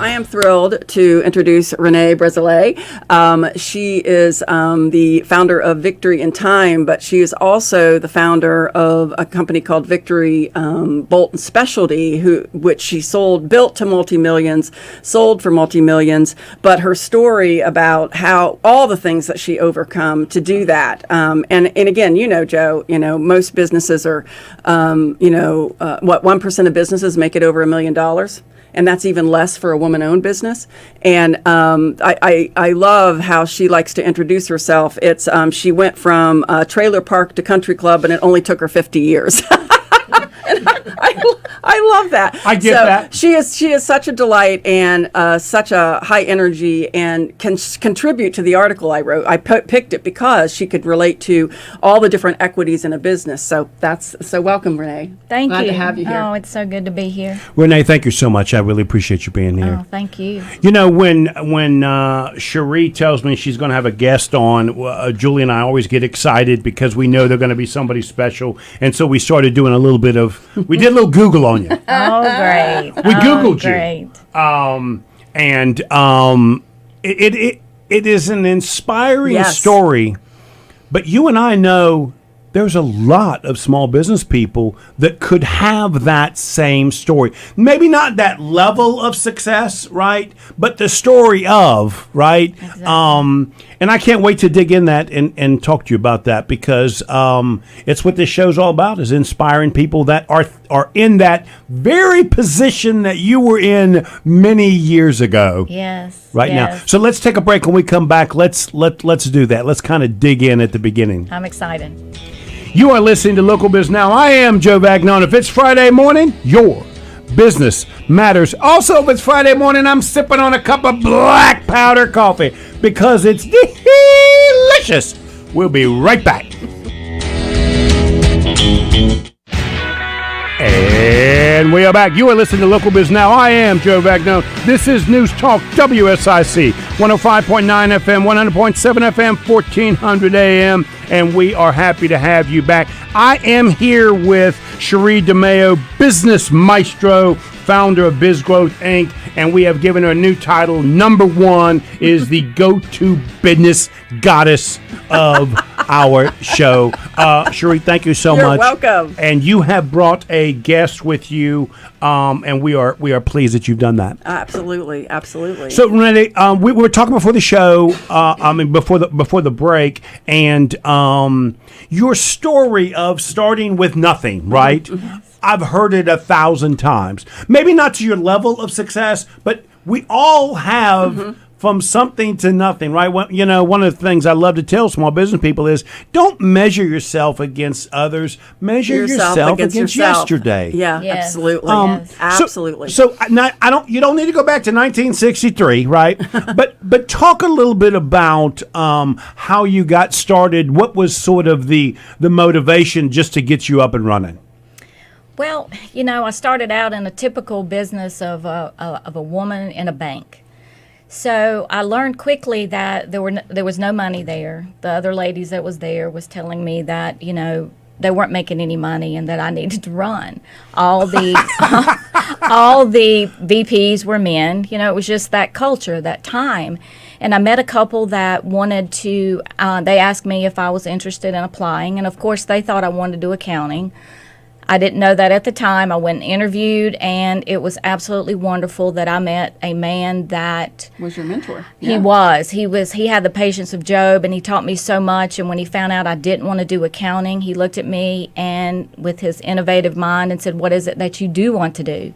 I am thrilled to introduce Renee Breazeale. She is the founder of Victory in Time, but she is also the founder of a company called Victory Bolt and Specialty, which she built to multi-millions, sold for multi-millions. But her story about how all the things that she overcome to do that, and again, Joe, most businesses are, 1% of businesses make it over $1 million. And that's even less for a woman-owned business. And I love how she likes to introduce herself. It's she went from trailer park to country club, and it only took her 50 years. And I love that. I get that. She is such a delight and such a high energy, and can contribute to the article I wrote. I picked it because she could relate to all the different equities in a business. So welcome, Renee. Thank you. Glad to have you here. Oh, it's so good to be here. Renee, thank you so much. I really appreciate you being here. Oh, thank you. When Sherre tells me she's going to have a guest on, Julie and I always get excited because we know they're going to be somebody special. And so we started doing a little bit of, we did a little Google on you. Oh, great. We Googled you. Great. It is an inspiring Yes. story, but you and I know there's a lot of small business people that could have that same story. Maybe not that level of success, right? But the story of, right? Exactly. And I can't wait to dig in that and talk to you about that, because it's what this show's all about, is inspiring people that are in that very position that you were in many years ago. Yes. Right now. yes. So let's take a break. When we come back, let's do that. Let's kind of dig in at the beginning. I'm excited. You are listening to Local Biz Now. I am Joe Vagnone. If it's Friday morning, your business matters. Also, if it's Friday morning, I'm sipping on a cup of black powder coffee because it's delicious. We'll be right back. And we are back. You are listening to Local Biz Now. I am Joe Vagnone. This is News Talk WSIC, 105.9 FM, 100.7 FM, 1400 AM, and we are happy to have you back. I am here with Sherre DeMao, business maestro, founder of Biz Growth Inc., and we have given her a new title. Number one is the go-to business goddess of our show. Sherre, thank you so much. You're welcome. And you have brought a guest with you, and we are pleased that you've done that. Absolutely. So, Renee, we were talking before the show, before the break, and your story of starting with nothing, right? Mm-hmm. I've heard it 1,000 times. Maybe not to your level of success, but we all have from something to nothing, right? One of the things I love to tell small business people is don't measure yourself against others. Measure yourself against yesterday. Yeah, Yes. absolutely. Yes. Absolutely. So now, you don't need to go back to 1963, right? but talk a little bit about how you got started. What was sort of the motivation just to get you up and running? Well, I started out in a typical business of a woman in a bank. So I learned quickly that there was no money there. The other ladies that was there was telling me that, they weren't making any money and that I needed to run. All the all the VPs were men. It was just that culture, that time. And I met a couple that wanted to, they asked me if I was interested in applying. And of course, they thought I wanted to do accounting. I didn't know that at the time. I went and interviewed, and it was absolutely wonderful that I met a man that was your mentor. He had the patience of Job, and he taught me so much. And when he found out I didn't want to do accounting, he looked at me and with his innovative mind and said, "What is it that you do want to do?"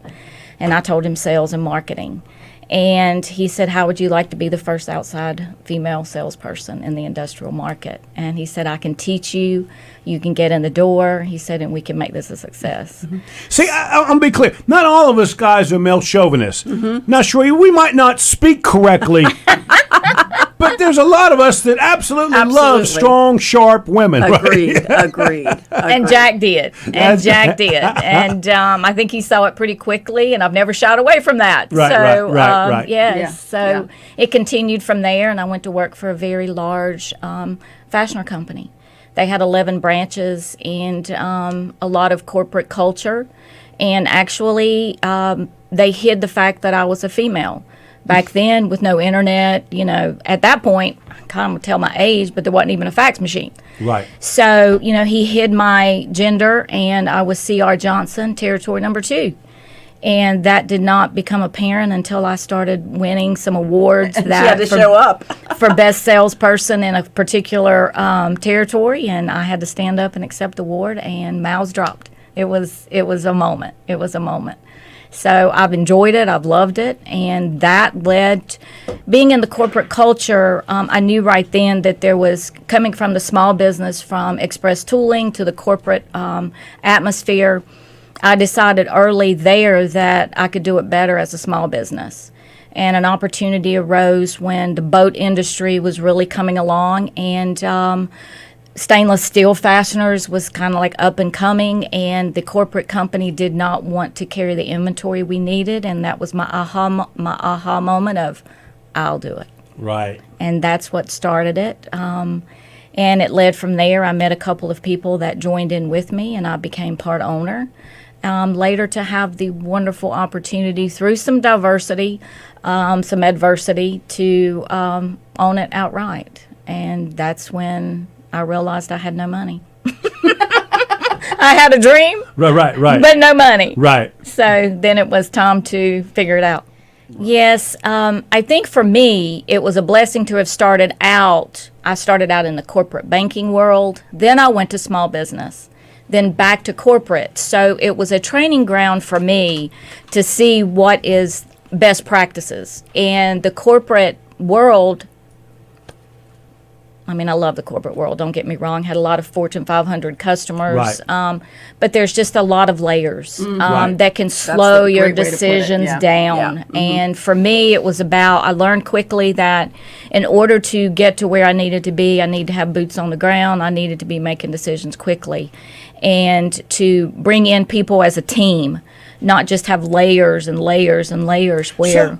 And I told him sales and marketing. And he said, "How would you like to be the first outside female salesperson in the industrial market?" And he said, "I can teach you. You can get in the door." He said, "And we can make this a success." Mm-hmm. See, I'm going to be clear. Not all of us guys are male chauvinists. Mm-hmm. Now, Sherre, we might not speak correctly, but there's a lot of us that absolutely love strong, sharp women. Agreed. Right? Agreed. And Jack did. And Jack did. And I think he saw it pretty quickly, and I've never shied away from that. Right. Yes. Yeah. So it continued from there, and I went to work for a very large fastener company. They had 11 branches and a lot of corporate culture. And actually, they hid the fact that I was a female. Back then, with no internet, at that point, I kind of tell my age, but there wasn't even a fax machine. Right. So, he hid my gender, and I was C.R. Johnson, territory number 2. And that did not become apparent until I started winning some awards and that she had to show up for best salesperson in a particular territory, and I had to stand up and accept the award, and mouths dropped. It was a moment. It was a moment. So I've enjoyed it. I've loved it, and that led, being in the corporate culture, I knew right then that there was, coming from the small business, from express tooling to the corporate atmosphere, I decided early there that I could do it better as a small business. And an opportunity arose when the boat industry was really coming along, and stainless steel fasteners was kind of like up and coming, and the corporate company did not want to carry the inventory we needed, and that was my aha moment of, I'll do it. Right. And that's what started it. And it led from there. I met a couple of people that joined in with me, and I became part owner. Later to have the wonderful opportunity, through some diversity, some adversity, to own it outright. And that's when I realized I had no money. I had a dream, Right. but no money. Right. So then it was time to figure it out. Yes, I think for me, it was a blessing to have started out. I started out in the corporate banking world. Then I went to small business, then back to corporate. So it was a training ground for me to see what is best practices. And the corporate world, I love the corporate world, don't get me wrong, had a lot of Fortune 500 customers, Right. But there's just a lot of layers Right. that can slow a your great way to put it. decisions Yeah. down. Yeah. And for me, it was about, I learned quickly that in order to get to where I needed to be, I need to have boots on the ground. I needed to be making decisions quickly, and to bring in people as a team, not just have layers and layers and layers where... So,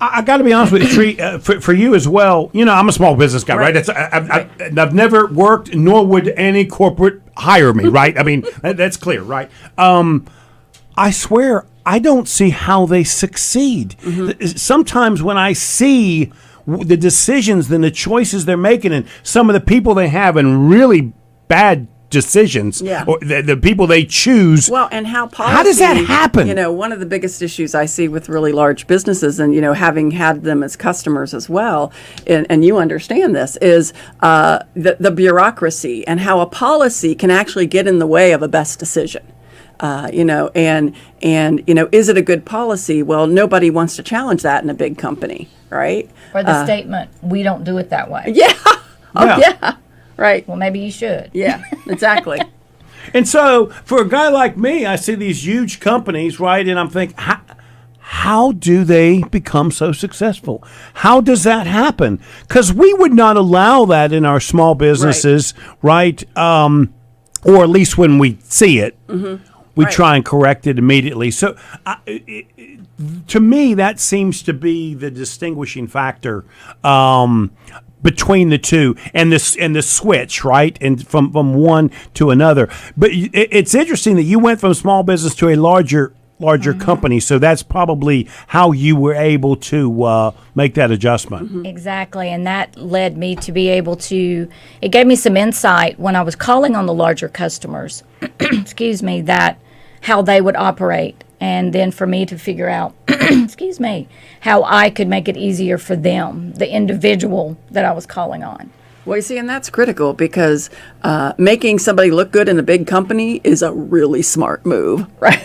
I got to be honest with you, Tree, for you as well. I'm a small business guy, right? I've never worked, nor would any corporate hire me, right? That's clear, right? I swear, I don't see how they succeed. Mm-hmm. Sometimes when I see the decisions and the choices they're making, and some of the people they have, and really bad decisions, Yeah. or the people they choose. Well, and how policy, How does that happen? One of the biggest issues I see with really large businesses, and having had them as customers as well, and you understand this, is the bureaucracy, and how a policy can actually get in the way of a best decision. And is it a good policy? Well, nobody wants to challenge that in a big company, right? Or the statement, we don't do it that way. Yeah. Oh, yeah. Right. Well, maybe you should. Yeah, exactly. And so, for a guy like me, I see these huge companies, right? And I'm thinking, how do they become so successful? How does that happen? Because we would not allow that in our small businesses, right? Or at least when we see it, we try and correct it immediately. So, to me, that seems to be the distinguishing factor between the two, and the switch, right, and from one to another. But it's interesting that you went from small business to a larger company, so that's probably how you were able to make that adjustment. Exactly, and that led me to be able to, it gave me some insight when I was calling on the larger customers, excuse me, that how they would operate, and then for me to figure out, excuse me, how I could make it easier for them, the individual that I was calling on. Well, you see, and that's critical, because making somebody look good in a big company is a really smart move, right?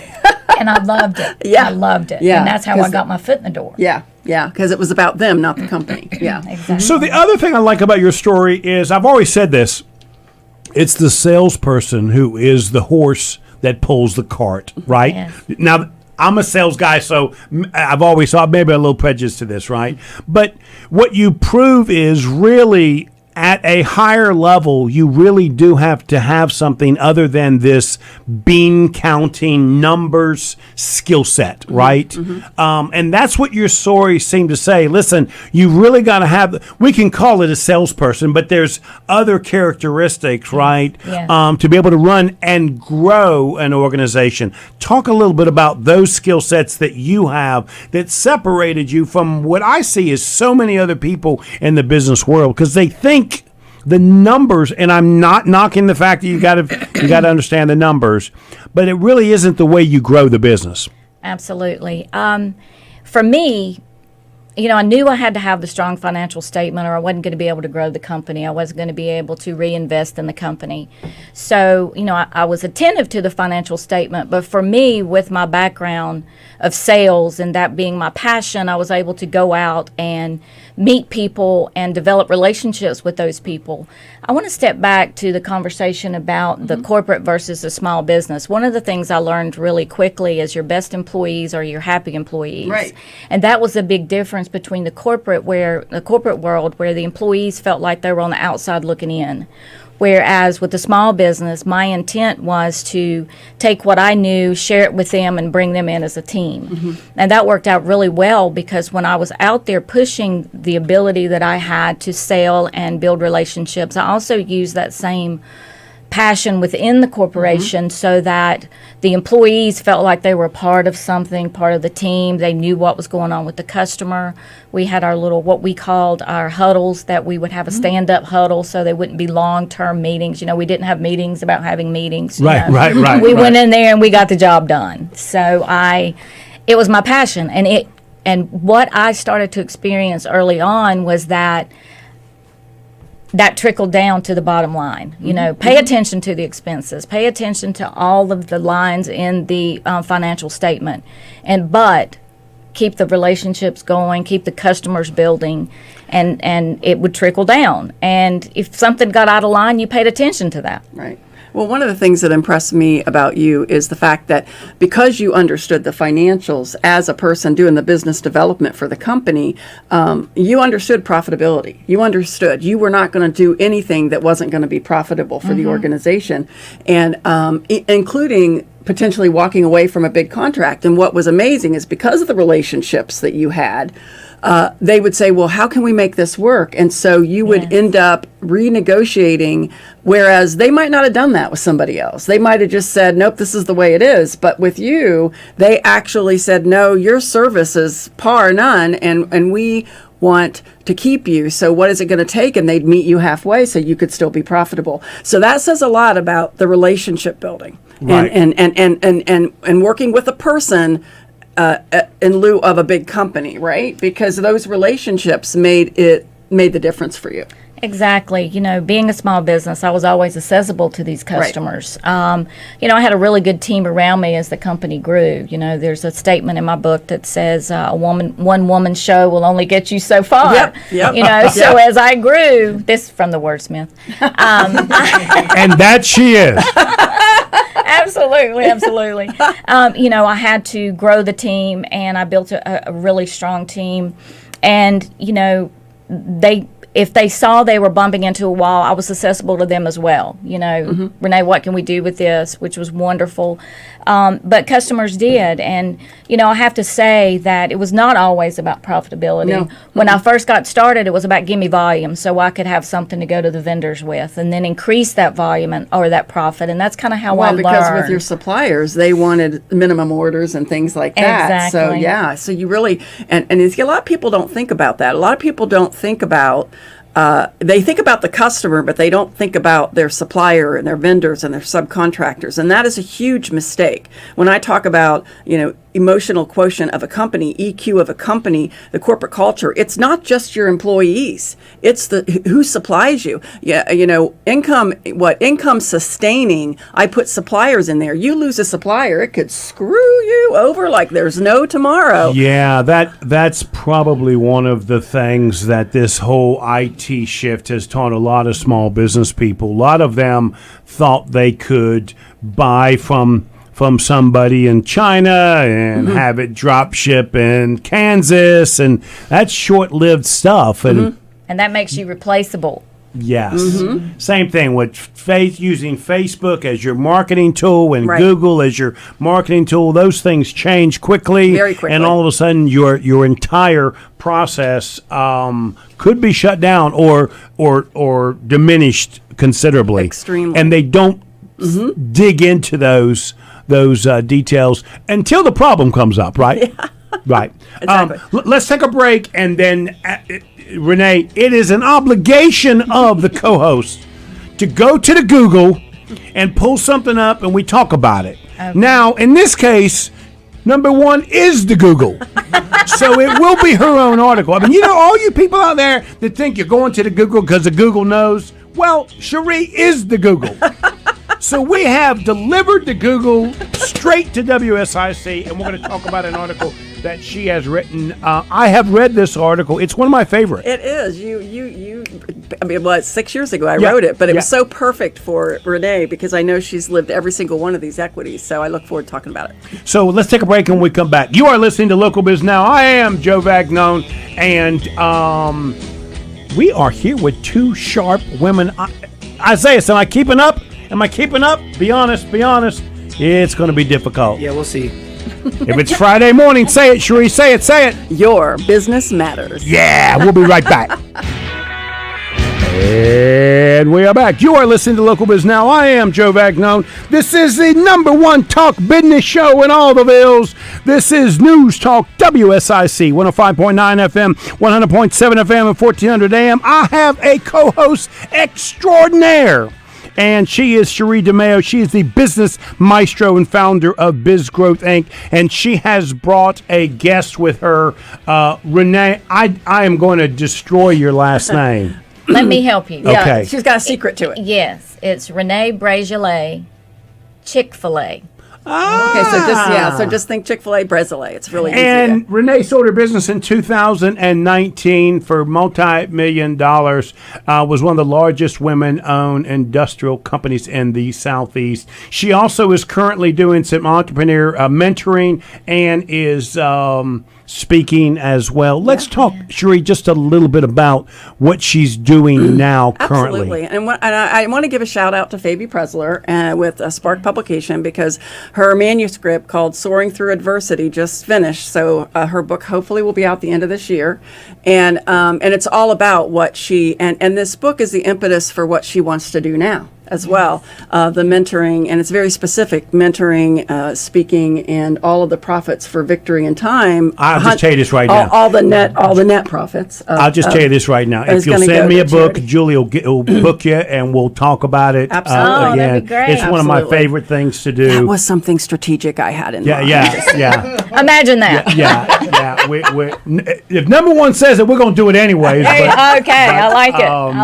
And I loved it. Yeah. I loved it. Yeah, And that's how I 'cause got my foot in the door. Yeah, because it was about them, not the company. Yeah. Exactly. So the other thing I like about your story is, I've always said this, it's the salesperson who is the horse that pulls the cart, right? Yes. Now, I'm a sales guy, so I've always thought maybe a little prejudice to this, right? But what you prove is really at a higher level, you really do have to have something other than this bean counting numbers skill set, right? And that's what your story seemed to say. Listen, you really got to have, we can call it a salesperson, but there's other characteristics, right? Yeah. To be able to run and grow an organization. Talk a little bit about those skill sets that you have that separated you from what I see as so many other people in the business world, because they think the numbers, and I'm not knocking the fact that you got to understand the numbers, but it really isn't the way you grow the business. Absolutely. For me, I knew I had to have the strong financial statement, or I wasn't going to be able to grow the company. I wasn't going to be able to reinvest in the company. So, I was attentive to the financial statement, but for me, with my background of sales and that being my passion, I was able to go out and meet people and develop relationships with those people. I want to step back to the conversation about the corporate versus the small business. One of the things I learned really quickly is your best employees are your happy employees. Right. And that was a big difference between the corporate world where the employees felt like they were on the outside looking in. Whereas with the small business, my intent was to take what I knew, share it with them, and bring them in as a team. And that worked out really well, because when I was out there pushing the ability that I had to sell and build relationships, I also used that same passion within the corporation so that the employees felt like they were a part of something, part of the team. They knew what was going on with the customer. We had our little, what we called our huddles, that we would have a stand-up huddle so they wouldn't be long-term meetings. We didn't have meetings about having meetings. Right. We went in there and we got the job done. So it was my passion. And what I started to experience early on was that trickled down to the bottom line. Pay attention to the expenses, pay attention to all of the lines in the financial statement, but keep the relationships going, keep the customers building, and it would trickle down. And if something got out of line, you paid attention to that. Right. Well, one of the things that impressed me about you is the fact that because you understood the financials as a person doing the business development for the company, you understood profitability. You understood you were not going to do anything that wasn't going to be profitable for the organization, and including potentially walking away from a big contract. And what was amazing is because of the relationships that you had, they would say, well, how can we make this work? And so you would end up renegotiating, whereas they might not have done that with somebody else. They might have just said, nope, this is the way it is. But with you, they actually said, no, your service is par none, and we want to keep you. So what is it going to take? And they'd meet you halfway so you could still be profitable. So that says a lot about the relationship building, right, and working with a person in lieu of a big company, right? Because those relationships made the difference for you. Exactly. Being a small business, I was always accessible to these customers. Right. I had a really good team around me as the company grew. There's a statement in my book that says one woman show will only get you so far. Yep. So as I grew, this from the wordsmith. And that she is. Absolutely. I had to grow the team, and I built a really strong team. And, if they saw they were bumping into a wall, I was accessible to them as well. Renee, what can we do with this? Which was wonderful. But customers did. And, I have to say that it was not always about profitability. No. When I first got started, it was about give me volume so I could have something to go to the vendors with, and then increase that volume or that profit. And that's kind of how I learned. Well, because with your suppliers, they wanted minimum orders and things like that. Exactly. So you really, and a lot of people don't think about that. A lot of people don't think about, they think about the customer, but they don't think about their supplier and their vendors and their subcontractors. And that is a huge mistake. When I talk about, emotional quotient of a company, EQ of a company, the corporate culture, it's not just your employees. It's who supplies you. Yeah, income sustaining. I put suppliers in there. You lose a supplier, it could screw you over like there's no tomorrow. Yeah, that's probably one of the things that this whole IT shift has taught a lot of small business people. A lot of them thought they could buy from somebody in China and have it drop ship in Kansas, and that's short-lived stuff. And that makes you replaceable. Yes. Same thing with using Facebook as your marketing tool and Google as your marketing tool. Those things change quickly. Very quickly. And all of a sudden your entire process could be shut down or diminished considerably. Extremely. And they don't dig into those details until the problem comes up, right? Yeah. Right. Exactly. Let's take a break, and then, Renee, it is an obligation of the co-host to go to the Google and pull something up, and we talk about it. Okay. Now, in this case, number one is the Google. So it will be her own article. I mean, all you people out there that think you're going to the Google because the Google knows, well, Sherre is the Google. So we have delivered the Google straight to WSIC, and we're going to talk about an article that she has written. I have read this article. It's one of my favorites. It is. I mean, well, 6 years ago I wrote it, but it was so perfect for Renee because I know she's lived every single one of these equities, so I look forward to talking about it. So let's take a break and we come back. You are listening to Local Biz Now. I am Joe Vagnone, and we are here with two sharp women. Isaiah, am I keeping up? Am I keeping up? Be honest. It's going to be difficult. Yeah, we'll see. If it's Friday morning, say it, Sherre. Say it. Your business matters. Yeah, we'll be right back. And we are back. You are listening to Local Biz Now. I am Joe Vagnone. This is the number one talk business show in all the villes. This is News Talk WSIC, 105.9 FM, 100.7 FM, and 1400 AM. I have a co-host extraordinaire, and she is Sherre DeMao. She is the business maestro and founder of Biz Growth Inc., and she has brought a guest with her. Renee, I am going to destroy your last name. Let me help you. Yeah, Okay. she's got a secret to it. Yes, it's Renee Breazeale, Chick-fil-A. Okay, so just think Chick-fil-A, Breazeale. It's really easy. And Renee sold her business in 2019 for multi-million dollars. Was one of the largest women-owned industrial companies in the Southeast. She also is currently doing some entrepreneur mentoring and is speaking as well. Let's talk, Sherre, just a little bit about what she's doing now currently. Absolutely. And I want to give a shout out to Phoebe Presler with Spark Publication because her manuscript called Soaring Through Adversity just finished. So her book hopefully will be out the end of this year. And it's all about what and this book is the impetus for what she wants to do now as well. The mentoring, and it's very specific, mentoring, speaking, and all of the profits for Victory in Time. I'll just tell you this right now. All the net profits. I'll just tell you this right now. If you'll send me a book, Julie will book you, and we'll talk about it. Absolutely. Again. That'd be great. It's one of my favorite things to do. That was something strategic I had in mind. Yeah. Imagine that. Yeah. If number one says it, we're going to do it anyways. I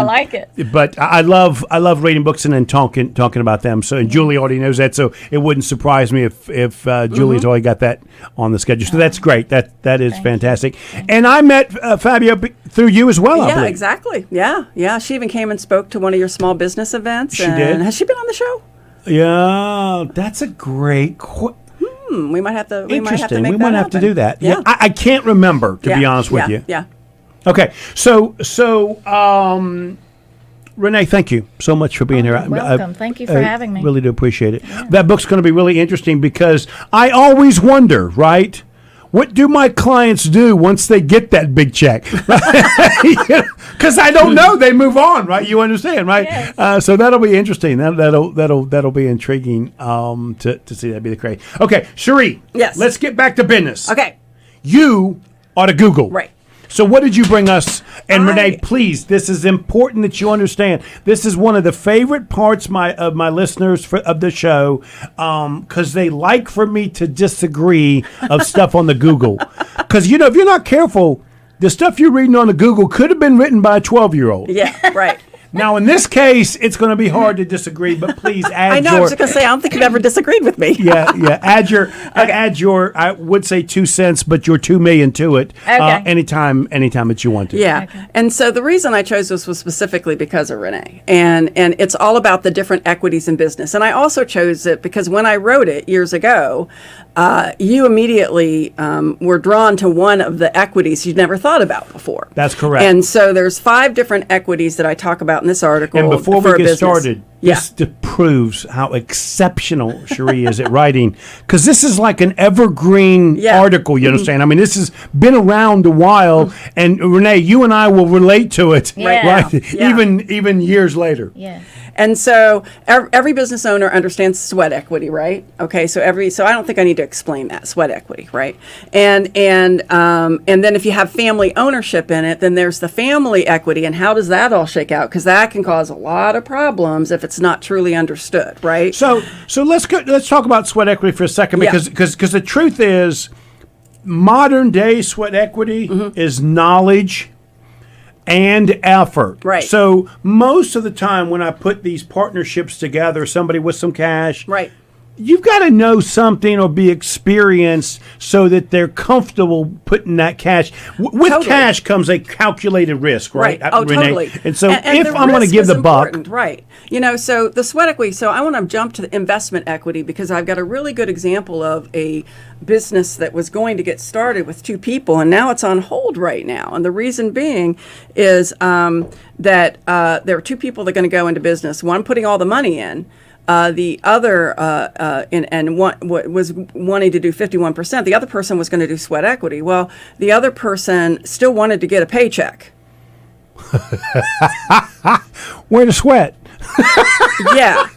like it. But I love reading books and then talking about them. So, and Julie already knows that, so it wouldn't surprise me if Julie's already got that on the schedule. So that's great. That is fantastic. And I met Fabio through you as well. I believe. Exactly. Yeah. She even came and spoke to one of your small business events. She did. Has she been on the show? Yeah, that's a great. We might have to. Interesting. We might have to do that. Yeah. I can't remember, to be honest with you. Yeah. Okay. So. Renee, thank you so much for being here. Welcome. Thank you for having me. Really do appreciate it. Yeah. That book's going to be really interesting because I always wonder, right? What do my clients do once they get that big check? Because I don't know. They move on, right? You understand, right? Yes. So that'll be interesting. That'll be intriguing to see. That'd be the crazy. Okay, Sherre. Yes. Let's get back to business. Okay. You are to Google. Right. So what did you bring us? And Renee, please, this is important that you understand. This is one of the favorite parts of my listeners of the show because they like for me to disagree of stuff on the Google. Because, if you're not careful, the stuff you're reading on the Google could have been written by a 12-year-old. Yeah, right. Now, in this case, it's going to be hard to disagree, but please add I know, I was just going to say, I don't think you've ever disagreed with me. Yeah. Add your, I would say 2 cents, but your 2 million to it. Okay. Anytime that you want to. Yeah. Okay. And so the reason I chose this was specifically because of Renee. And it's all about the different equities in business. And I also chose it because when I wrote it years ago, you immediately were drawn to one of the equities you'd never thought about before. That's correct. And so there's 5 different equities that I talk about in this article. And before for we a get business. started, this proves how exceptional Sherre is at writing, because this is like an evergreen article, you understand? I mean, this has been around a while, and Renee, you and I will relate to it, right? Yeah. Even years later. Yeah. And so every business owner understands sweat equity, right? Okay, so I don't think I need to explain that, sweat equity, right? And then if you have family ownership in it, then there's the family equity, and how does that all shake out? Because that can cause a lot of problems if it's not truly understood, right? So let's talk about sweat equity for a second, because the truth is, modern day sweat equity is knowledge and effort. Right. So most of the time when I put these partnerships together, somebody with some cash, Right. you've got to know something or be experienced so that they're comfortable putting that cash. With Totally. cash comes a calculated risk, right? Oh, Renee? totally. And so and if the I'm going to risk give is the buck, important, right? So the sweat equity. So I want to jump to the investment equity, because I've got a really good example of a business that was going to get started with 2 people, and now it's on hold right now. And the reason being is that there are 2 people that are going to go into business. One putting all the money in. The other was wanting to do 51%. The other person was going to do sweat equity. Well, the other person still wanted to get a paycheck. where to sweat? Yeah.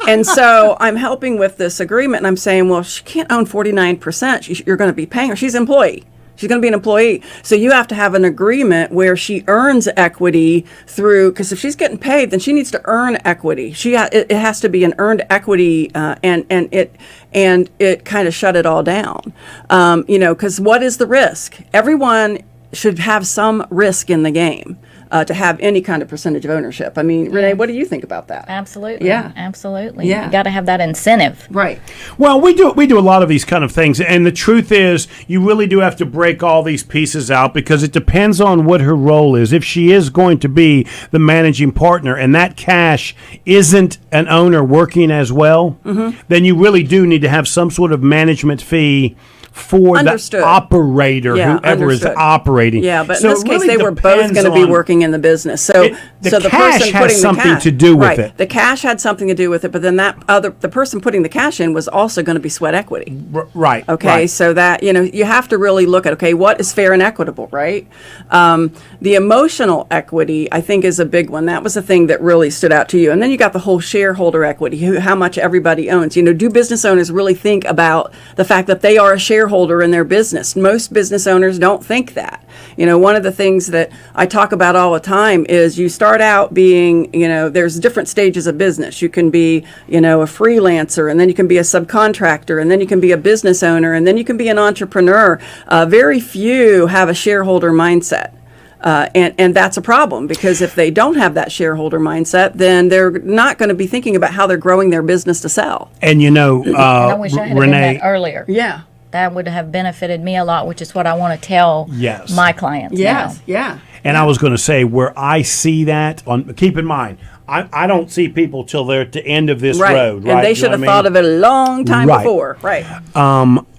And so I'm helping with this agreement, and I'm saying, well, she can't own 49%. You're going to be paying her. She's an employee. She's going to be an employee. So you have to have an agreement where she earns equity through, because if she's getting paid, then she needs to earn equity. It has to be an earned equity, and it kind of shut it all down. Because what is the risk? Everyone should have some risk in the game. To have any kind of percentage of ownership. I mean, Renee, what do you think about that? Absolutely. Yeah. Absolutely. Yeah. You got to have that incentive. Right. Well, we do a lot of these kind of things, and the truth is, you really do have to break all these pieces out, because it depends on what her role is. If she is going to be the managing partner, and that cash isn't an owner working as well, then you really do need to have some sort of management fee for Understood. the operator, whoever understood. is operating. Yeah, but So in this it case, really they were both depends going to be on- working in the business. So, The so the cash person has putting something the cash, to do with right, it. The cash had something to do with it, but then the person putting the cash in was also going to be sweat equity. Right. Okay, right. so that, you have to really look at, okay, what is fair and equitable, right? The emotional equity, I think, is a big one. That was the thing that really stood out to you. And then you got the whole shareholder equity, how much everybody owns. Do business owners really think about the fact that they are a shareholder in their business? Most business owners don't think that. One of the things that I talk about all the time is you start out being, there's different stages of business. You can be, a freelancer, and then you can be a subcontractor, and then you can be a business owner, and then you can be an entrepreneur. Very few have a shareholder mindset. And that's a problem, because if they don't have that shareholder mindset, then they're not going to be thinking about how they're growing their business to sell. And And I wish I had done Renee, that earlier. Yeah. That would have benefited me a lot, which is what I want to tell Yes. my clients now. Yeah. and I was going to say, where I see that, keep in mind, I don't see people till they're at the end of this Right. road. Right? And they should have thought of it a long time Right. before. Right.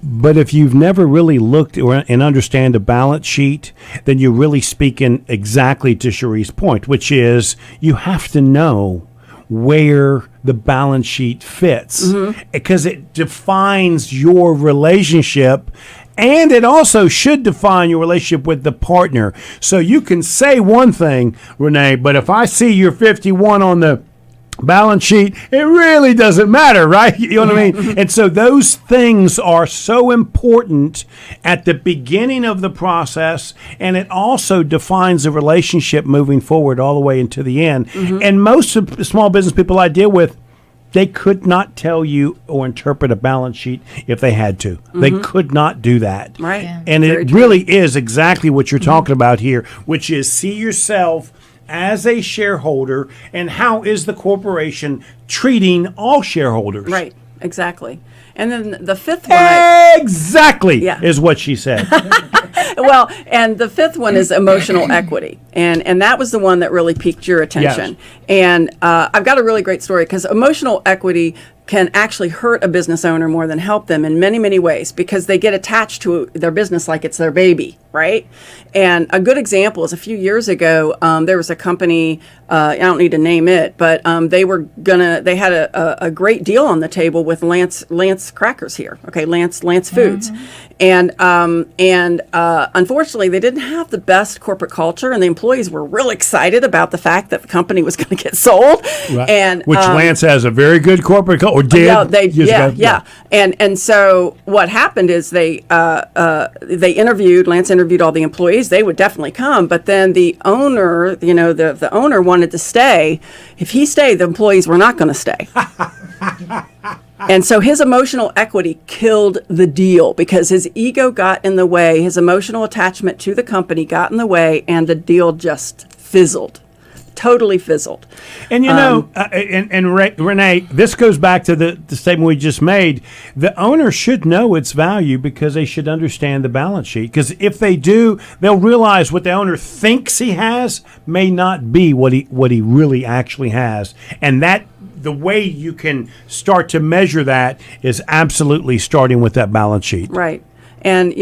But if you've never really looked and understand a balance sheet, then you're really speaking exactly to Sherre's point, which is you have to know where the balance sheet fits, because it defines your relationship, and it also should define your relationship with the partner. So you can say one thing, Renee, but if I see you're 51 on the balance sheet, it really doesn't matter, right? You know what I mean? And so those things are so important at the beginning of the process, and it also defines the relationship moving forward all the way into the end. And most of the small business people I deal with, they could not tell you or interpret a balance sheet if they had to. They could not do that. Right. Yeah. And Very it true. really is exactly what you're talking about here, which is see yourself as a shareholder, and how is the corporation treating all shareholders? Right. Exactly. And then the fifth one, Exactly Yeah. is what she said. Well, and the fifth one is emotional equity, and that was the one that really piqued your attention. Yes. And I've got a really great story because emotional equity can actually hurt a business owner more than help them in many, many ways because they get attached to their business like it's their baby, right? And a good example is a few years ago, there was a company, I don't need to name it, but they had a great deal on the table with Lance Crackers here, okay, Lance Foods. And unfortunately, they didn't have the best corporate culture, and the employees were real excited about the fact that the company was going to get sold. Right. And which Lance has a very good corporate culture. Or did? Yeah. And so what happened is Lance interviewed all the employees. They would definitely come, but then the owner, the owner wanted to stay. If he stayed, the employees were not going to stay. And so his emotional equity killed the deal because his ego got in the way, his emotional attachment to the company got in the way, and the deal just fizzled. Totally fizzled. And Renee, this goes back to the statement we just made. The owner should know its value because they should understand the balance sheet. Because if they do, they'll realize what the owner thinks he has may not be what he really actually has. And that the way you can start to measure that is absolutely starting with that balance sheet. Right. And,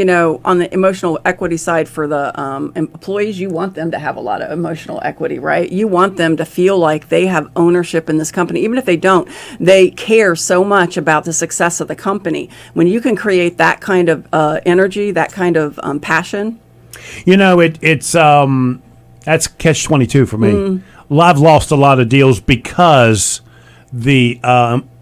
on the emotional equity side for the employees, you want them to have a lot of emotional equity, right? You want them to feel like they have ownership in this company. Even if they don't, they care so much about the success of the company. When you can create that kind of energy, that kind of passion. It's that's catch-22 for me. I've lost a lot of deals because the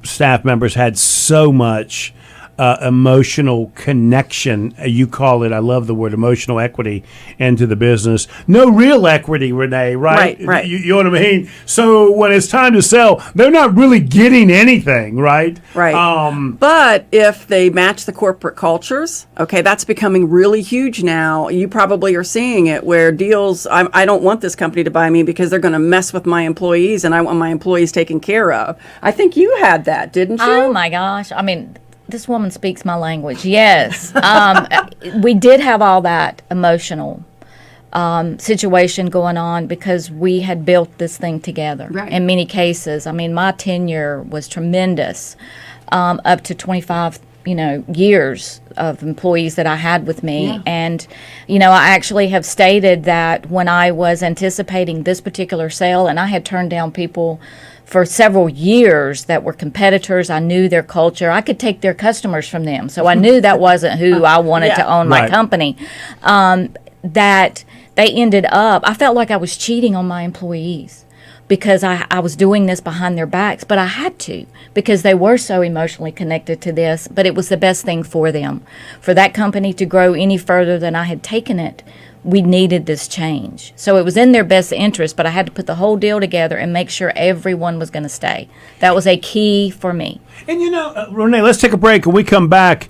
staff members had so much emotional connection. You call it, I love the word emotional equity into the business. No real equity, Renee, right? Right. You know what I mean? So when it's time to sell, they're not really getting anything, right? Right. But if they match the corporate cultures, okay, that's becoming really huge now. You probably are seeing it where deals, I don't want this company to buy me because they're going to mess with my employees and I want my employees taken care of. I think you had that, didn't you? Oh, my gosh. I mean, this woman speaks my language. Yes. We did have all that emotional situation going on because we had built this thing together. Right. In many cases. I mean, my tenure was tremendous, up to 25 years of employees that I had with me. Yeah. And, I actually have stated that when I was anticipating this particular sale, and I had turned down people for several years that were competitors. I knew their culture. I could take their customers from them. So I knew that wasn't who I wanted to own my company. That they ended up, I felt like I was cheating on my employees because I was doing this behind their backs, but I had to because they were so emotionally connected to this, but it was the best thing for them. For that company to grow any further than I had taken it, we needed this change. So it was in their best interest, but I had to put the whole deal together and make sure everyone was going to stay. That was a key for me. And Renee, let's take a break. When we come back,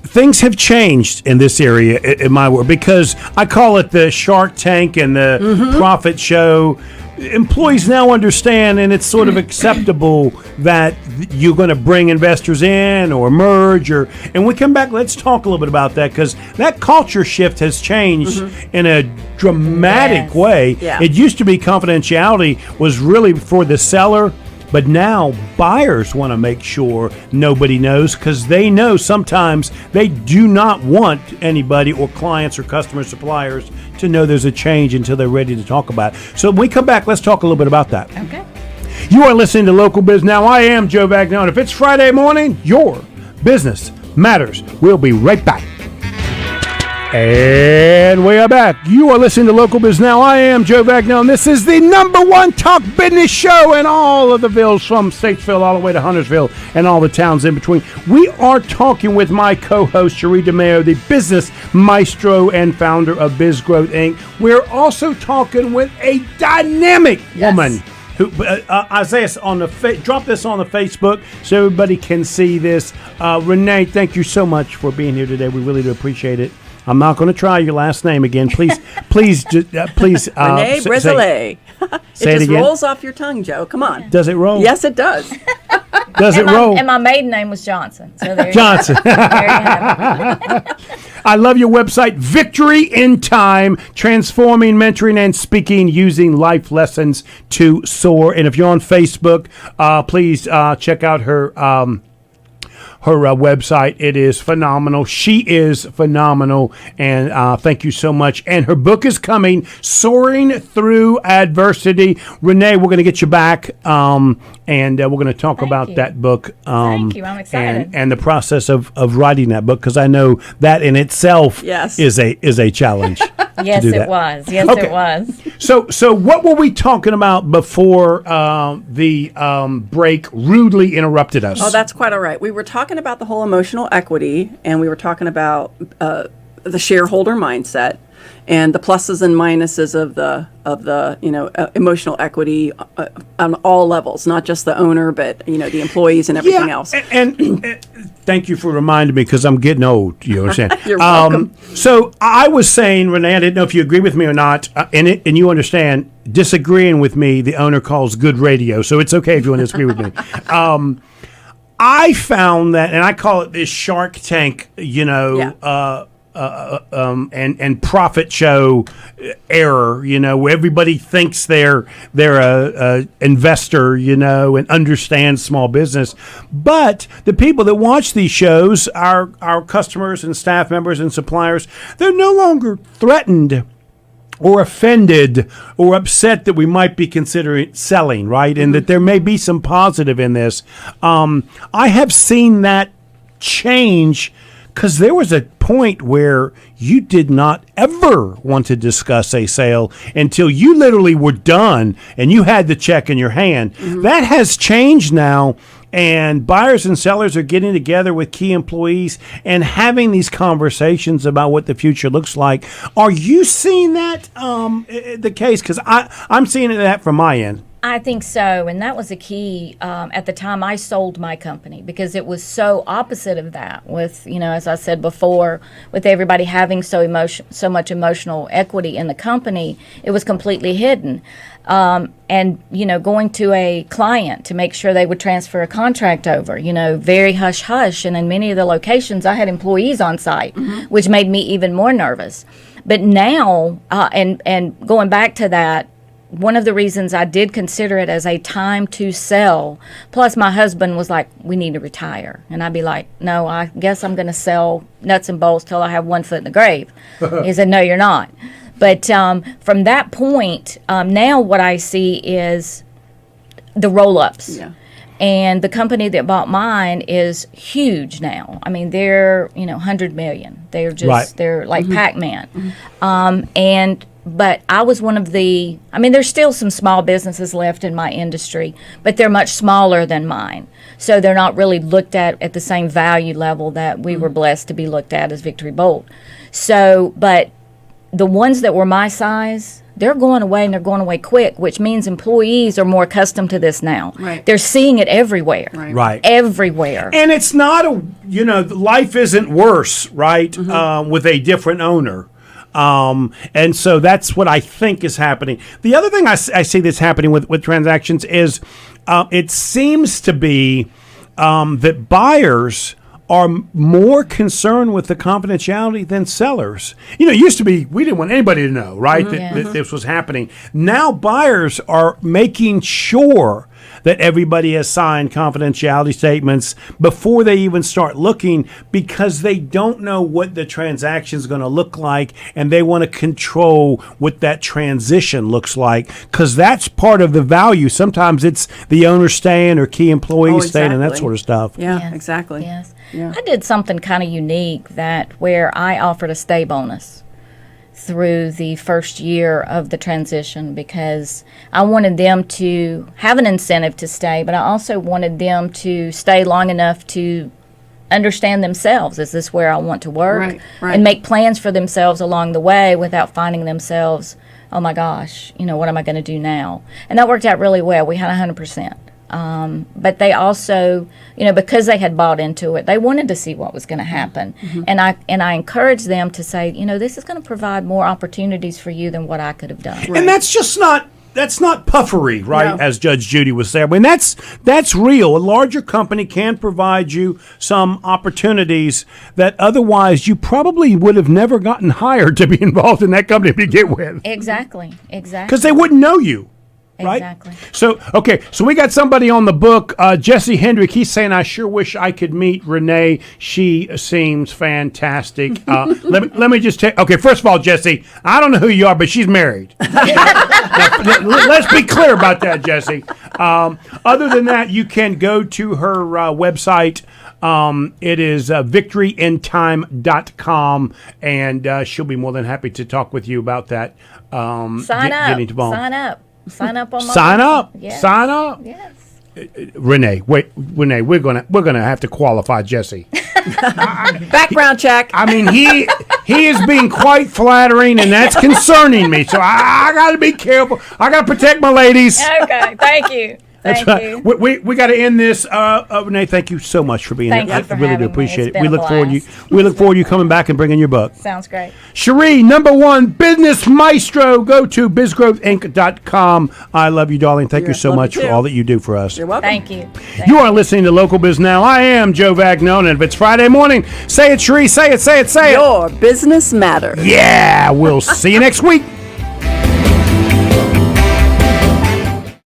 things have changed in this area in my world because I call it the Shark Tank and the profit show. Employees now understand, and it's sort of acceptable that you're going to bring investors in or merge. And we come back, let's talk a little bit about that because that culture shift has changed in a dramatic way. Yeah. It used to be confidentiality was really for the seller. But now buyers want to make sure nobody knows because they know sometimes they do not want anybody or clients or customer suppliers to know there's a change until they're ready to talk about it. So when we come back, let's talk a little bit about that. Okay. You are listening to Local Biz Now. I am Joe Vagnone. If it's Friday morning, your business matters. We'll be right back. And we are back. You are listening to Local Biz Now. I am Joe Vagnone. This is the #1 talk business show in all of the villas from Statesville all the way to Huntersville and all the towns in between. We are talking with my co-host, Sherre DeMao, the business maestro and founder of Biz Growth, Inc. We're also talking with a dynamic woman. Who, Isaiah, drop this on the Facebook so everybody can see this. Renee, thank you so much for being here today. We really do appreciate it. I'm not going to try your last name again. Please. Renee Breazeale. It just rolls off your tongue, Joe. Come on. Does it roll? Yes, it does. Does it roll? And my maiden name was Johnson. So there Johnson. You go. There you have it. I love your website, Victory in Time, transforming, mentoring, and speaking using life lessons to soar. And if you're on Facebook, please check out her website. It is phenomenal. She is phenomenal. And thank you so much. And her book is coming, Soaring Through Adversity. Renee, we're going to get you back. And we're going to talk about that book. Thank you. I'm excited. And the process of writing that book, because I know that in itself is a challenge. Yes, it was. Yes, Okay. it was. So what were we talking about before the break rudely interrupted us? Oh, that's quite all right. We were talking about the whole emotional equity, and we were talking about the shareholder mindset and the pluses and minuses of the emotional equity on all levels, not just the owner, but the employees and everything else. And thank you for reminding me, because I'm getting old. You understand? You're welcome. So I was saying, Renee, I didn't know if you agree with me or not, and you understand, disagreeing with me, the owner calls good radio. So it's okay if you want to disagree with me. I found that, and I call it this Shark Tank, and profit show error, where everybody thinks they're a investor, and understands small business. But the people that watch these shows, our customers and staff members and suppliers, they're no longer threatened or offended or upset that we might be considering selling, right? And that there may be some positive in this. I have seen that change, because there was a point where you did not ever want to discuss a sale until you literally were done and you had the check in your hand. That has changed now, and buyers and sellers are getting together with key employees and having these conversations about what the future looks like. Are you seeing that the case? Because I'm seeing that from my end. I think so, and that was a key at the time I sold my company, because it was so opposite of that. With as I said before, with everybody having so much emotional equity in the company, it was completely hidden. And going to a client to make sure they would transfer a contract over, very hush hush. And in many of the locations, I had employees on site, which made me even more nervous. But now, and going back to that, one of the reasons I did consider it as a time to sell, plus my husband was like, we need to retire. And I'd be like, no, I guess I'm going to sell nuts and bolts till I have one foot in the grave. He said, no, you're not. But from that point, now what I see is the roll-ups. Yeah. And the company that bought mine is huge now. I mean, they're, 100 million. They're just, they're like Pac-Man. But I was one of there's still some small businesses left in my industry, but they're much smaller than mine. So they're not really looked at the same value level that we were blessed to be looked at as Victory Bolt. So, but the ones that were my size, they're going away, and they're going away quick, which means employees are more accustomed to this now. Right. They're seeing it everywhere. Right. Everywhere. And it's not life isn't worse, right, with a different owner. And so that's what I think is happening. The other thing I see that's happening with transactions is it seems to be that buyers are more concerned with the confidentiality than sellers. It used to be we didn't want anybody to know, right, that this was happening. Now buyers are making sure that everybody has signed confidentiality statements before they even start looking, because they don't know what the transaction is going to look like, and they want to control what that transition looks like, because that's part of the value. Sometimes it's the owner staying or key employees staying and that sort of stuff. Yeah, Yes. exactly. Yes. Yeah. I did something kind of unique where I offered a stay bonus through the first year of the transition, because I wanted them to have an incentive to stay, but I also wanted them to stay long enough to understand themselves. Is this where I want to work? Right. And make plans for themselves along the way without finding themselves, oh my gosh, what am I going to do now? And that worked out really well. We had 100%. But they also, because they had bought into it, they wanted to see what was going to happen. And I encouraged them to say, this is going to provide more opportunities for you than what I could have done. And that's just not that's not puffery, right? No. As Judge Judy was saying. I mean, that's real. A larger company can provide you some opportunities that otherwise you probably would have never gotten hired to be involved in that company to begin with. Exactly. Because they wouldn't know you. Right? Exactly. So we got somebody on the book, Jesse Hendrick. He's saying, I sure wish I could meet Renee. She seems fantastic. Let me just take, okay, first of all, Jesse, I don't know who you are, but she's married. Let's be clear about that, Jesse. Other than that, you can go to her website. It is victoryintime.com, and she'll be more than happy to talk with you about that. Sign up. Sign up on my Sign website. up. Yes. Sign up. Yes. Renee, we're gonna have to qualify Jesse. Background check. I mean, he is being quite flattering, and that's concerning me. So I got to be careful. I got to protect my ladies. Okay. Thank you. That's Thank right. you. We got to end this. Renee, thank you so much for being Thank here. you for I really do having me. appreciate It's it. been We a look forward to you. blast. We look forward to you coming back and bringing your book. Sounds great. Sherre, #1 business maestro. Go to bizgrowthinc.com. I love you, darling. Thank you so love you much for too. all that you do for us. You're welcome. Thank you. You are listening to Local Biz Now. I am Joe Vagnone, and if it's Friday morning, say it, Sherre. Say it. Your business matters. Yeah, we'll see you next week.